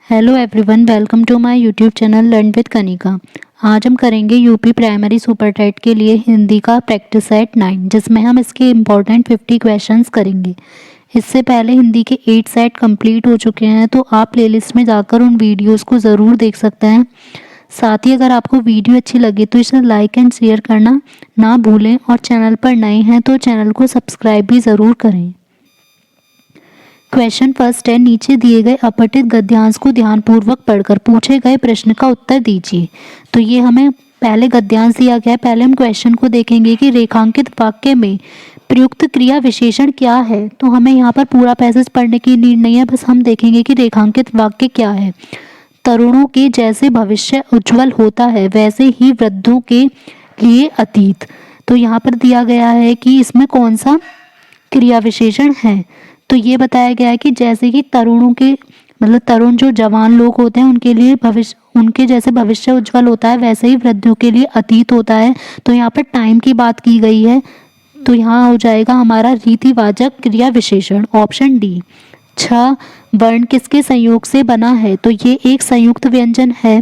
Hello everyone, welcome to my YouTube channel learn with Kanika. आज हम करेंगे यूपी प्राइमरी सुपर टेट के लिए हिंदी का प्रैक्टिस सेट 9, जिसमें हम इसके इम्पोर्टेंट 50 क्वेश्चंस करेंगे। इससे पहले हिंदी के 8 सेट कंप्लीट हो चुके हैं, तो आप प्लेलिस्ट में जाकर उन वीडियोस को ज़रूर देख सकते हैं। साथ ही अगर आपको वीडियो अच्छी लगे तो इसे लाइक एंड शेयर करना ना भूलें, और चैनल पर नए हैं तो चैनल को सब्सक्राइब भी ज़रूर करें। क्वेश्चन फर्स्ट है, नीचे दिए गए अपठित गद्यांश को ध्यानपूर्वक पढ़कर पूछे गए प्रश्न का उत्तर दीजिए। तो ये हमें पहले गद्यांश दिया गया है। पहले हम क्वेश्चन को देखेंगे कि रेखांकित वाक्य में प्रयुक्त क्रिया विशेषण क्या है। तो हमें यहाँ पर पूरा पैसेज पढ़ने की नीड नहीं है, बस हम देखेंगे कि रेखांकित वाक्य क्या है। तरुणों के जैसे भविष्य उज्जवल होता है, वैसे ही वृद्धों के लिए अतीत। तो यहाँ पर दिया गया है कि इसमें कौन सा क्रिया विशेषण है। तो ये बताया गया है कि जैसे कि तरुणों के मतलब तरुण जो जवान लोग होते हैं उनके लिए भविष्य, उनके जैसे भविष्य उज्जवल होता है, वैसे ही वृद्धों के लिए अतीत होता है। तो यहाँ पर टाइम की बात की गई है, तो यहाँ हो जाएगा हमारा रीतिवाचक क्रिया विशेषण ऑप्शन डी। 6 वर्ण किसके संयोग से बना है। तो ये एक संयुक्त व्यंजन है।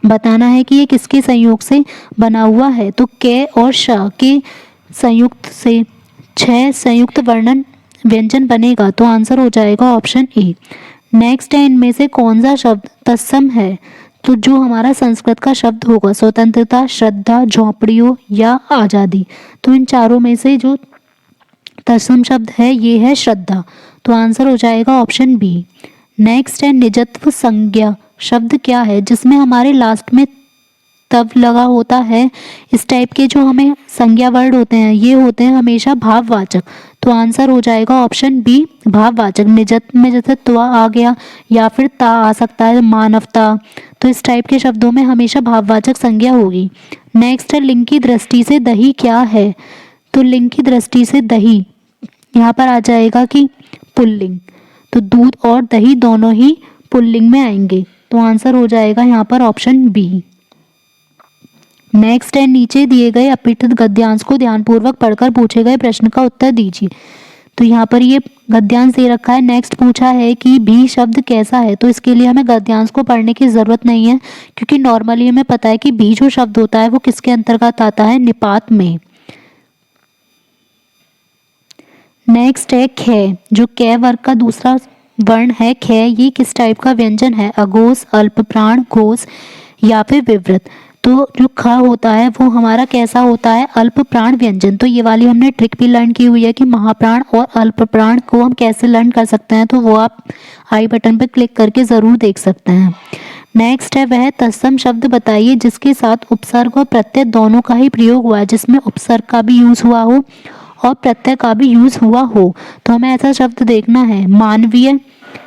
बताना है कि ये किसके संयोग से बना हुआ है। तो क और श के संयुक्त से 6 संयुक्त वर्णन व्यंजन बनेगा। तो आंसर हो जाएगा ऑप्शन ए। नेक्स्ट है, इनमें से कौन सा शब्द तत्सम है। तो जो हमारा संस्कृत का शब्द होगा, स्वतंत्रता, श्रद्धा, झोंपड़ियों या आज़ादी। तो इन चारों में से जो तत्सम शब्द है ये है श्रद्धा। तो आंसर हो जाएगा ऑप्शन बी। नेक्स्ट है, निजत्व संज्ञा शब्द क्या है, जिसमें हमारे लास्ट में तब लगा होता है। इस टाइप के जो हमें संज्ञा वर्ड होते हैं ये होते हैं हमेशा भाववाचक। तो आंसर हो जाएगा ऑप्शन बी, भाववाचक। निजत्व में जैसे त्वा आ गया या फिर ता आ सकता है, मानवता। तो इस टाइप के शब्दों में हमेशा भाववाचक संज्ञा होगी। नेक्स्ट है, लिंग की दृष्टि से दही क्या है। तो लिंग की दृष्टि से दही यहाँ पर आ जाएगा कि पुल्लिंग। तो दूध और दही दोनों ही पुल्लिंग में आएंगे। तो आंसर हो जाएगा यहाँ पर ऑप्शन बी। नेक्स्ट है, नीचे दिए गए अपठित गद्यांश को ध्यानपूर्वक पढ़कर पूछे गए प्रश्न का उत्तर दीजिए। तो यहाँ पर ये गद्यांश दे रखा है। नेक्स्ट पूछा है कि भी शब्द कैसा है। तो इसके लिए हमें गद्यांश को पढ़ने की ज़रूरत नहीं है, क्योंकि नॉर्मली हमें पता है कि भी जो शब्द होता है वो किसके अंतर्गत आता है, निपात में। नेक्स्ट है ख, जो क वर्ग का दूसरा वर्ण है ख, ये किस टाइप का व्यंजन है, अघोष, अल्पप्राण, घोष या फिर विवृत। तो जो ख होता है वो हमारा कैसा होता है, अल्प प्राण व्यंजन। तो ये वाली हमने ट्रिक भी लर्न की हुई है कि महाप्राण और अल्प प्राण को हम कैसे लर्न कर सकते हैं, तो वो आप आई बटन पर क्लिक करके ज़रूर देख सकते हैं। नेक्स्ट है, वह तत्सम शब्द बताइए जिसके साथ उपसर्ग और प्रत्यय दोनों का ही प्रयोग हुआ है, जिसमें उपसर्ग का भी यूज़ हुआ हो और प्रत्यय का भी यूज़ हुआ हो। तो हमें ऐसा शब्द देखना है, मानवीय।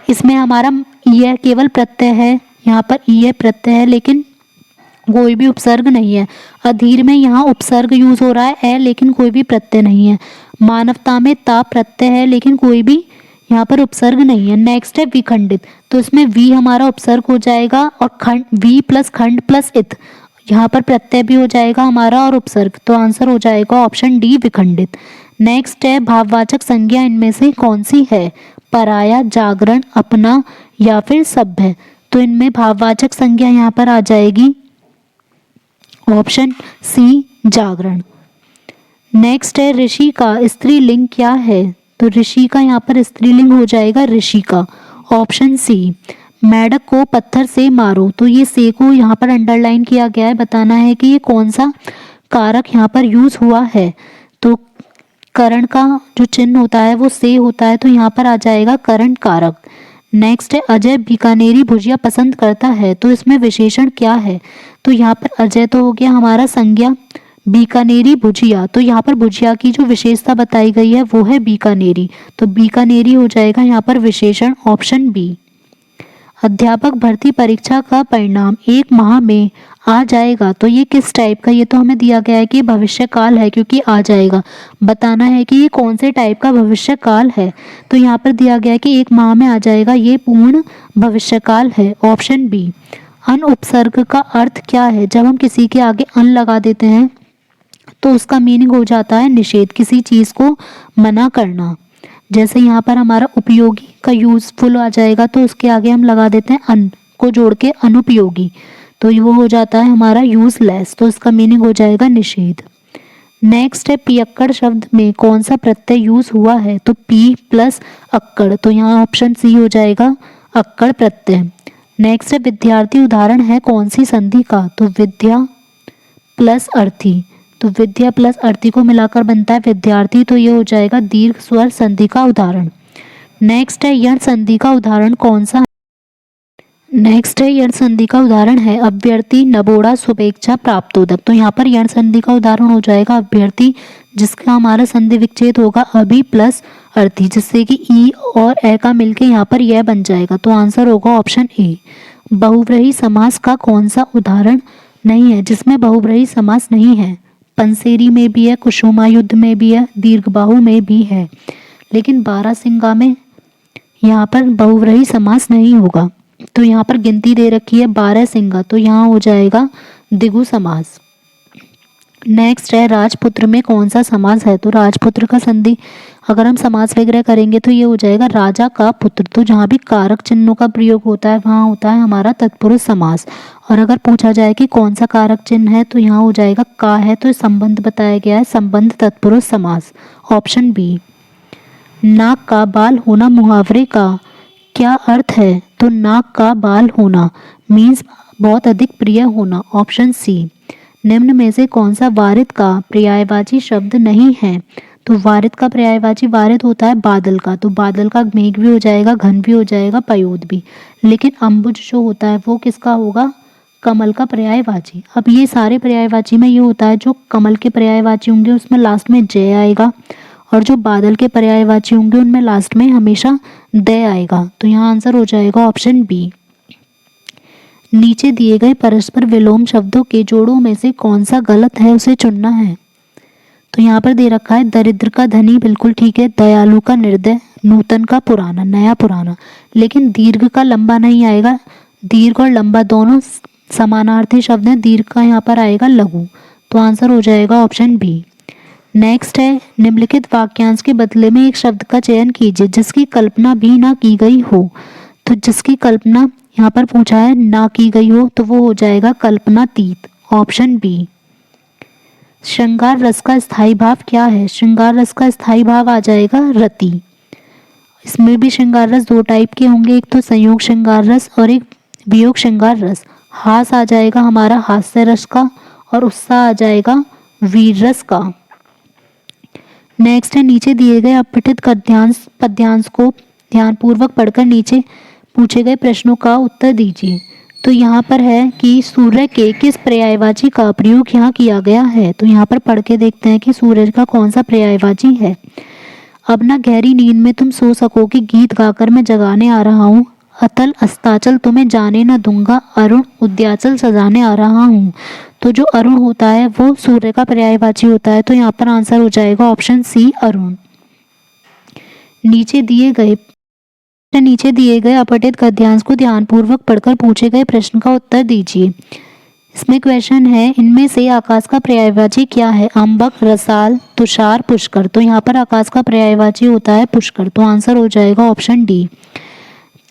इसमें हमारा यह केवल प्रत्यय है, यहाँ पर यह प्रत्यय है लेकिन कोई भी उपसर्ग नहीं है। अधीर में यहाँ उपसर्ग यूज हो रहा है ए, लेकिन कोई भी प्रत्यय नहीं है। मानवता में ता प्रत्यय है लेकिन कोई भी यहाँ पर उपसर्ग नहीं है। नेक्स्ट है विखंडित। तो इसमें वी हमारा उपसर्ग हो जाएगा और खंड, वी प्लस खंड प्लस इत, यहाँ पर प्रत्यय भी हो जाएगा हमारा और उपसर्ग। तो आंसर हो जाएगा ऑप्शन डी, विखंडित। नेक्स्ट है, भाववाचक संज्ञा इनमें से कौन सी है, पराया, जागरण, अपना या फिर सभ्य। तो इनमें भाववाचक संज्ञा यहाँ पर आ जाएगी ऑप्शन सी, जागरण। नेक्स्ट है, ऋषि का स्त्रीलिंग क्या है। तो ऋषि का यहाँ पर स्त्रीलिंग हो जाएगा ऋषिका, ऑप्शन सी। मेढक को पत्थर से मारो। तो ये से को यहाँ पर अंडरलाइन किया गया है। बताना है कि ये कौन सा कारक यहाँ पर यूज हुआ है। तो करण का जो चिन्ह होता है वो से होता है, तो यहाँ पर आ जाएगा करण कारक। नेक्स्ट है, अजय बीकानेरी भुजिया पसंद करता है। तो इसमें विशेषण क्या है। तो यहाँ पर अजय तो हो गया हमारा संज्ञा, बीकानेरी भुजिया। तो यहाँ पर भुजिया की जो विशेषता बताई गई है वो है बीकानेरी। तो बीकानेरी हो जाएगा यहाँ पर विशेषण, ऑप्शन बी। अध्यापक भर्ती परीक्षा का परिणाम 1 माह में आ जाएगा। तो ये किस टाइप का, ये तो हमें दिया गया है कि भविष्य काल है क्योंकि आ जाएगा। बताना है कि ये कौन से टाइप का भविष्य काल है। तो यहाँ पर दिया गया है कि 1 माह में आ जाएगा, ये पूर्ण भविष्य काल है, ऑप्शन बी। अन उपसर्ग का अर्थ क्या है। जब हम किसी के आगे अन लगा देते हैं तो उसका मीनिंग हो जाता है निषेध, किसी चीज़ को मना करना। जैसे यहाँ पर हमारा उपयोगी का यूजफुल आ जाएगा तो उसके आगे हम लगा देते हैं अन को जोड़ के अनुपयोगी, तो वो हो जाता है हमारा यूजलेस, तो इसका मीनिंग हो जाएगा निषेध। नेक्स्ट है पियक्कड़ शब्द में कौन सा प्रत्यय यूज हुआ है, तो पी प्लस अक्कड़, तो यहाँ ऑप्शन सी हो जाएगा अक्कड़ प्रत्यय। नेक्स्ट है विद्यार्थी उदाहरण है कौन सी संधि का, तो विद्या प्लस अर्थी, तो विद्या प्लस अर्थी को मिलाकर बनता है विद्यार्थी, तो ये हो जाएगा दीर्घ स्वर संधि का उदाहरण। नेक्स्ट है यण संधि का उदाहरण कौन सा, नेक्स्ट है यण संधि का उदाहरण है अभ्यर्थी नबोड़ा शुभेच्छा प्राप्तोदक, तो यहाँ पर यण संधि का उदाहरण हो जाएगा अभ्यर्थी, जिसका हमारा संधि विच्छेद होगा अभि प्लस अर्थी, जिससे कि ई और ए का मिलके यहाँ पर यह बन जाएगा, तो आंसर होगा ऑप्शन ए। बहुव्रीहि समास का कौन सा उदाहरण नहीं है जिसमें बहुव्रीहि समास नहीं है, पंसेरी में भी है, कुसुमायुद्ध में भी है, दीर्घबाहु में भी है, लेकिन बारहसिंगा में यहाँ पर बहुव्रीहि समास नहीं होगा, तो यहाँ पर गिनती दे रखी है बारहसिंगा, तो यहाँ हो जाएगा द्विगु समास। नेक्स्ट है राजपुत्र में कौन सा समास है, तो राजपुत्र का संधि अगर हम समास वगैरह करेंगे तो ये हो जाएगा राजा का पुत्र, तो जहाँ भी कारक चिन्हों का प्रयोग होता है वहाँ होता है हमारा तत्पुरुष समास। और अगर पूछा जाए कि कौन सा कारक चिन्ह है तो यहाँ हो जाएगा का है, तो संबंध बताया गया है संबंध तत्पुरुष समास, ऑप्शन बी। नाक का बाल होना मुहावरे का क्या अर्थ है, तो नाक का बाल होना मीन्स बहुत अधिक प्रिय होना, ऑप्शन सी। निम्न में से कौन सा वारिद का पर्यायवाची शब्द नहीं है, तो वारिद का पर्यायवाची वारिद होता है बादल का, तो बादल का मेघ भी हो जाएगा, घन भी हो जाएगा, पयोद भी, लेकिन अम्बुज जो होता है वो किसका होगा, कमल का पर्यायवाची। अब ये सारे पर्यायवाची में ये होता है जो कमल के पर्यायवाची होंगे उसमें लास्ट में जय आएगा, और जो बादल के पर्यायवाची होंगे उनमें लास्ट में हमेशा दय आएगा, तो यहाँ आंसर हो जाएगा ऑप्शन बी। नीचे दिए गए परस्पर विलोम शब्दों के जोड़ों में से कौन सा गलत है उसे चुनना है, तो यहाँ पर दे रखा है दरिद्र का धनी, बिल्कुल ठीक है, दयालु का निर्दय, नूतन का पुराना, नया पुराना, लेकिन दीर्घ का लंबा नहीं आएगा, दीर्घ और लंबा दोनों समानार्थी शब्द हैं, दीर्घ का यहाँ पर आएगा लघु, तो आंसर हो जाएगा ऑप्शन बी। नेक्स्ट है निम्नलिखित वाक्यांश के बदले में एक शब्द का चयन कीजिए जिसकी कल्पना भी ना की गई हो, तो जिसकी कल्पना यहाँ पर पूछा है ना की गई हो तो वो हो जाएगा कल्पनातीत, ऑप्शन बी। श्रृंगार रस का स्थायी भाव क्या है, श्रृंगार रस का स्थायी भाव आ जाएगा रति। इसमें भी श्रृंगार रस दो टाइप के होंगे, एक तो संयोग श्रृंगार रस और एक वियोग श्रृंगार रस। हास आ जाएगा हमारा हास्य रस का और उत्साह आ जाएगा वीर रस का। नेक्स्ट है नीचे दिए गए अपठित पद्यांश को ध्यानपूर्वक पढ़कर नीचे पूछे गए प्रश्नों का उत्तर दीजिए। तो यहाँ पर है कि सूर्य के किस पर्यायवाची का प्रयोग यहाँ किया गया है, तो यहाँ पर पढ़ के देखते हैं कि सूर्य का कौन सा पर्यायवाची है। अब ना गहरी नींद में तुम सो सको कि गीत गाकर मैं जगाने आ रहा हूँ, अतल अस्ताचल तुम्हें जाने न दूंगा, अरुण उद्याचल सजाने आ रहा हूँ। तो जो अरुण होता है वो सूर्य का पर्यायवाची होता है, तो यहाँ पर आंसर हो जाएगा ऑप्शन सी अरुण। नीचे दिए गए अपठित गद्यांश को ध्यानपूर्वक पढ़कर पूछे गए प्रश्न का उत्तर दीजिए। इसमें क्वेश्चन है इनमें से आकाश का पर्यायवाची क्या है, अंबक, रसाल, तुषार, पुष्कर। तो यहाँ पर आकाश का पर्यायवाची होता है पुष्कर, तो आंसर हो जाएगा ऑप्शन डी।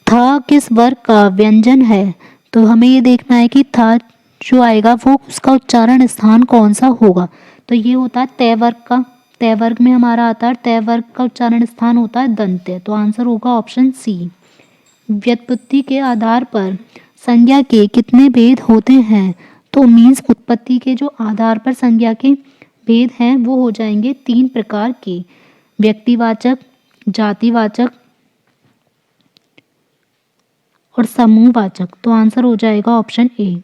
था किस वर्ग का व्यंजन है, तो हमें ये देखना है कि था जो आएगा वो उसका उच्चारण स्थान कौन सा होगा, तो ये होता है तय वर्ग का, तय वर्ग में हमारा आता है तय वर्ग का उच्चारण स्थान होता है दंत्य, तो आंसर होगा ऑप्शन सी। व्युत्पत्ति के आधार पर संज्ञा के कितने भेद होते हैं, तो मीन्स उत्पत्ति के जो आधार पर संज्ञा के भेद हैं वो हो जाएंगे 3 प्रकार के, व्यक्तिवाचक, जातिवाचक और समूहवाचक, तो आंसर हो जाएगा ऑप्शन ए।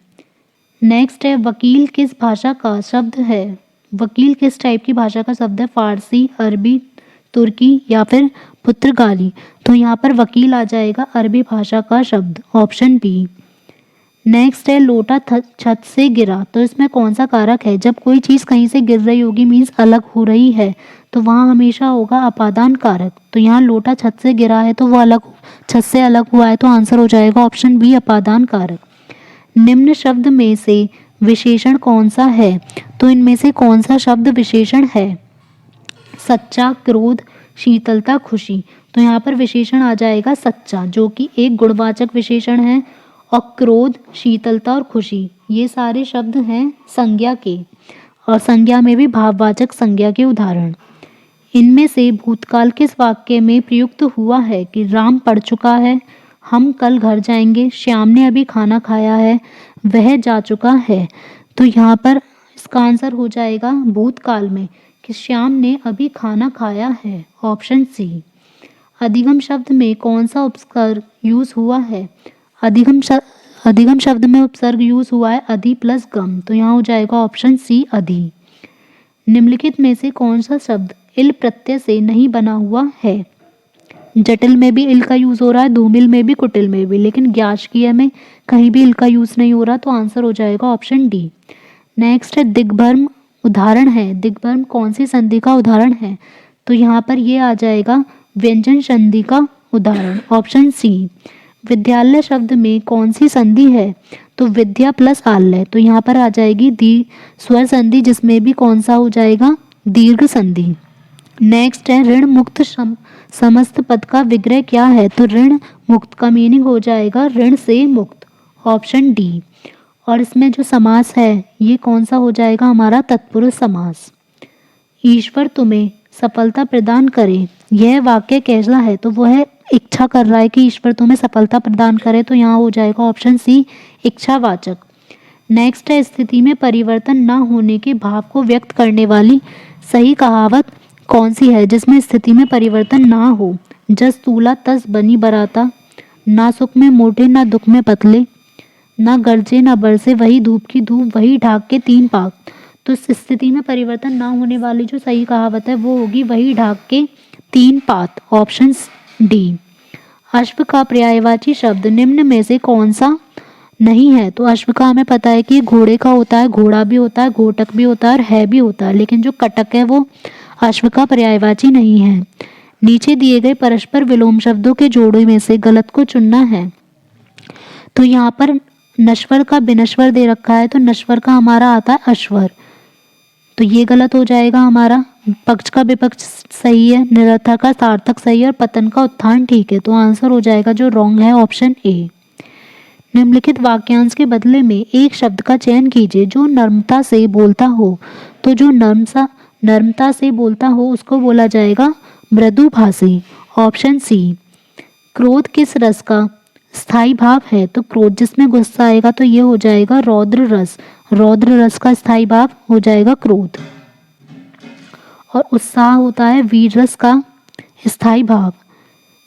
नेक्स्ट है वकील किस भाषा का शब्द है, वकील किस टाइप की भाषा का शब्द है, फारसी, अरबी, तुर्की या फिर पुर्तगाली। तो यहाँ पर वकील आ जाएगा अरबी भाषा का शब्द, ऑप्शन बी। नेक्स्ट है लोटा छत से गिरा, तो इसमें कौन सा कारक है, जब कोई चीज़ कहीं से गिर रही होगी मीन्स अलग हो रही है तो वहाँ हमेशा होगा अपादान कारक। तो यहाँ लोटा छत से गिरा है तो वो अलग, छत से अलग हुआ है, तो आंसर हो जाएगा ऑप्शन बी अपादान कारक। निम्न शब्द में से विशेषण कौन सा है, तो इनमें से कौन सा शब्द विशेषण है, सच्चा, क्रोध, शीतलता, खुशी। तो यहाँ पर विशेषण आ जाएगा सच्चा, जो कि एक गुणवाचक विशेषण है। और क्रोध, शीतलता और खुशी ये सारे शब्द हैं संज्ञा के, और संज्ञा में भी भाववाचक संज्ञा के उदाहरण। इनमें से भूतकाल किस वाक्य में प्रयुक्त हुआ है कि राम पढ़ चुका है, हम कल घर जाएंगे, श्याम ने अभी खाना खाया है, वह जा चुका है। तो यहाँ पर इसका आंसर हो जाएगा भूतकाल में कि श्याम ने अभी खाना खाया है, ऑप्शन सी। अधिगम शब्द में कौन सा उपसर्ग यूज हुआ है? अधिगम शब्द में उपसर्ग यूज हुआ है अधि प्लस गम, तो यहाँ हो जाएगा ऑप्शन सी अधि। निम्नलिखित में से कौन सा शब्द इल प्रत्यय से नहीं बना हुआ है? जटिल में भी इल का यूज हो रहा है, धूमिल में भी, कुटिल में भी, लेकिन ज्ञाशकीय में कहीं भी इल का यूज नहीं हो रहा, तो आंसर हो जाएगा ऑप्शन डी। नेक्स्ट है दिग्भ्रम उदाहरण है। दिग्भ्रम कौन सी संधि का उदाहरण है? तो यहाँ पर ये आ जाएगा व्यंजन संधि का उदाहरण, ऑप्शन सी। विद्यालय शब्द में कौन सी संधि है? तो विद्या प्लस आलय, तो यहाँ पर आ जाएगी दी स्वर संधि, जिसमें भी कौन सा हो जाएगा? दीर्घ संधि। नेक्स्ट है ऋण मुक्त समस्त पद का विग्रह क्या है? तो ऋण मुक्त का मीनिंग हो जाएगा ऋण से मुक्त, ऑप्शन डी। और इसमें जो समास है ये कौन सा हो जाएगा? हमारा तत्पुरुष समास। ईश्वर तुम्हें सफलता प्रदान करे, यह वाक्य कैसा है? तो वह इच्छा कर रहा है कि ईश्वर तुम्हें सफलता प्रदान करे, तो यहाँ हो जाएगा ऑप्शन सी इच्छावाचक। नेक्स्ट है स्थिति में परिवर्तन न होने के भाव को व्यक्त करने वाली सही कहावत कौन सी है जिसमें स्थिति में परिवर्तन ना हो? जस तूला तस बनी बराता, ना सुख में मोटे ना दुख में पतले, ना गरजे ना बरसे वही धूप की धूप, वही ढाक के तीन पाक। तो इस स्थिति में परिवर्तन ना होने वाली जो सही कहावत है वो होगी वही ढाक के तीन पात, ऑप्शन डी। अश्व का पर्यायवाची शब्द निम्न में से कौन सा नहीं है? तो अश्व का हमें पता है कि घोड़े का होता है, घोड़ा भी होता है, घोटक भी होता है और है भी होता है, लेकिन जो कटक है वो अश्व का पर्यायवाची नहीं है। नीचे दिए गए परस्पर विलोम शब्दों के जोड़े में से गलत को चुनना है। तो यहाँ पर नश्वर का बिनश्वर दे रखा है, तो नश्वर का हमारा आता है अश्वर, तो ये गलत हो जाएगा हमारा। पक्ष का विपक्ष सही है, निरर्थक का सार्थक सही है और पतन का उत्थान ठीक है, तो आंसर हो जाएगा जो रॉन्ग है ऑप्शन ए। निम्नलिखित वाक्यांश के बदले में एक शब्द का चयन कीजिए जो नम्रता से बोलता हो। तो जो नम्रता से बोलता हो उसको बोला जाएगा मृदुभाषी, ऑप्शन सी। क्रोध किस रस का स्थायी भाव है? तो क्रोध जिसमें गुस्सा आएगा तो ये हो जाएगा रौद्र रस, रौद्र रस का स्थायी भाव हो जाएगा क्रोध। और उत्साह होता है वीर रस का स्थायी भाव।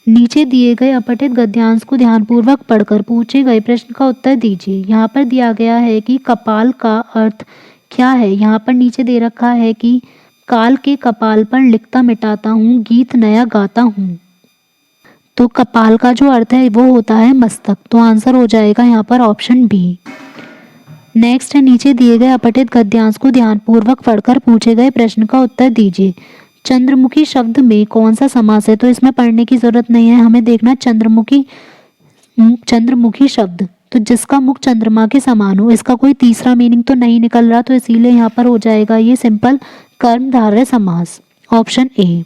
नीचे दिए गए अपठित गद्यांश को ध्यानपूर्वक पढ़कर पूछे गए प्रश्न का उत्तर दीजिए। यहाँ पर दिया गया है कि कपाल का अर्थ क्या है? यहाँ पर नीचे दे रखा है कि काल के कपाल पर लिखता मिटाता हूँ, गीत नया गाता हूँ। तो कपाल का जो अर्थ है वो होता है मस्तक, तो आंसर हो जाएगा यहाँ पर ऑप्शन बी। नेक्स्ट है नीचे दिए गए अपठित गद्यांश को ध्यानपूर्वक पढ़कर पूछे गए प्रश्न का उत्तर दीजिए। चंद्रमुखी शब्द में कौन सा समास है? तो इसमें पढ़ने की जरूरत नहीं है, हमें देखना चंद्रमुखी शब्द, तो जिसका मुख चंद्रमा के समान हो। इसका कोई तीसरा मीनिंग तो नहीं निकल रहा, तो इसीलिए यहाँ पर हो जाएगा ये सिंपल कर्मधारय समास, ऑप्शन ए।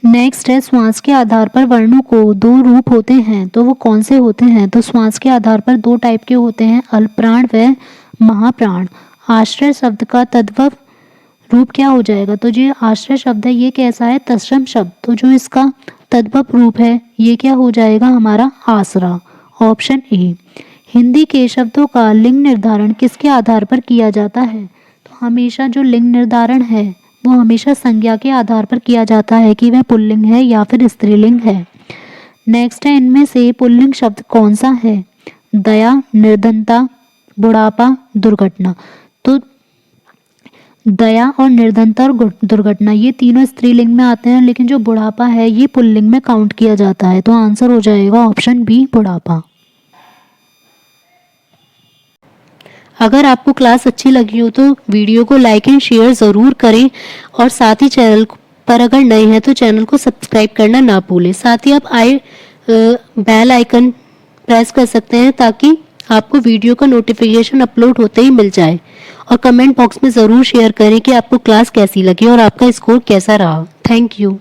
नेक्स्ट है श्वास के आधार पर वर्णों को दो रूप होते हैं, तो वो कौन से होते हैं? तो श्वास के आधार पर दो टाइप के होते हैं, अल्पप्राण व महाप्राण। आश्रय शब्द का तद्भव रूप क्या हो जाएगा? तो जो आश्रय शब्द है ये कैसा है? तत्सम शब्द, तो जो इसका तद्भव रूप है ये क्या हो जाएगा? हमारा आसरा, ऑप्शन ए। हिंदी के शब्दों का लिंग निर्धारण किसके आधार पर किया जाता है? तो हमेशा जो लिंग निर्धारण है वो हमेशा संज्ञा के आधार पर किया जाता है कि वह पुल्लिंग है या फिर स्त्रीलिंग है। नेक्स्ट है इनमें से पुल्लिंग शब्द कौन सा है? दया, निर्धनता, बुढ़ापा, दुर्घटना। तो दया और निर्धनता और दुर्घटना ये तीनों स्त्रीलिंग में आते हैं, लेकिन जो बुढ़ापा है ये पुल्लिंग में काउंट किया जाता है, तो आंसर हो जाएगा ऑप्शन बी बुढ़ापा। अगर आपको क्लास अच्छी लगी हो तो वीडियो को लाइक एंड शेयर ज़रूर करें, और साथ ही चैनल पर अगर नए हैं तो चैनल को सब्सक्राइब करना ना भूलें। साथ ही आप बेल आइकन प्रेस कर सकते हैं ताकि आपको वीडियो का नोटिफिकेशन अपलोड होते ही मिल जाए। और कमेंट बॉक्स में ज़रूर शेयर करें कि आपको क्लास कैसी लगी और आपका स्कोर कैसा रहा। Thank you.